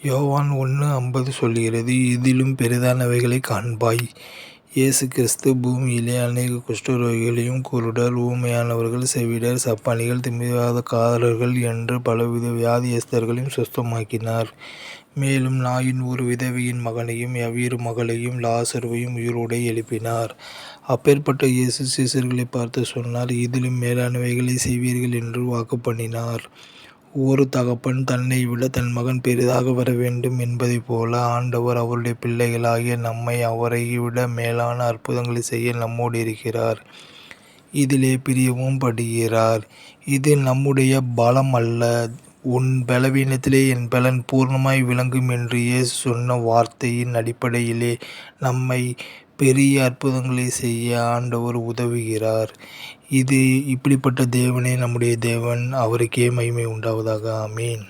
யோவான் 1:50 சொல்கிறது, இதிலும் பெரிதானவைகளைக் காண்பாய். இயேசு கிறிஸ்து பூமியிலே அநேக குஷ்டரோகிகளையும், குருடர், ஊமையானவர்கள், செவிடர், சப்பானிகள், திமிர்வாதக்காரர்கள் என்று பலவித வியாதியஸ்தர்களையும் சுஸ்தமாக்கினார். மேலும் நாயின் ஒரு விதவையின் மகனையும் யவீரு மகளையும் லாசருவையும் உயிரோடே எழுப்பினார். அப்பேற்பட்ட இயேசு சீசர்களைப் பார்த்து சொன்னார், இதிலும் மேலானவைகளைச் செய்வீர்கள் என்று வாக்கு பண்ணினார். ஒரு தகப்பன் தன்னை விட தன் மகன் பெரிதாக வர வேண்டும் என்பதைப் போல ஆண்டவர் அவருடைய பிள்ளைகளாகிய நம்மை அவரை விட மேலான அற்புதங்களை செய்ய நம்மோடு இருக்கிறார். இதிலே பிரியமும் படுகிறார். இது நம்முடைய பலம் அல்ல, உன் பலவீனத்திலே என் பலன் பூர்ணமாய் விளங்கும் என்று இயேசு சொன்ன வார்த்தையின் அடிப்படையிலே நம்மை பெரிய அற்புதங்களை செய்ய ஆண்டவர் உதவுகிறார். இப்படிப்பட்ட தேவனே நம்முடைய தேவன். அவருக்கே மகிமை உண்டாவதாக. ஆமீன்.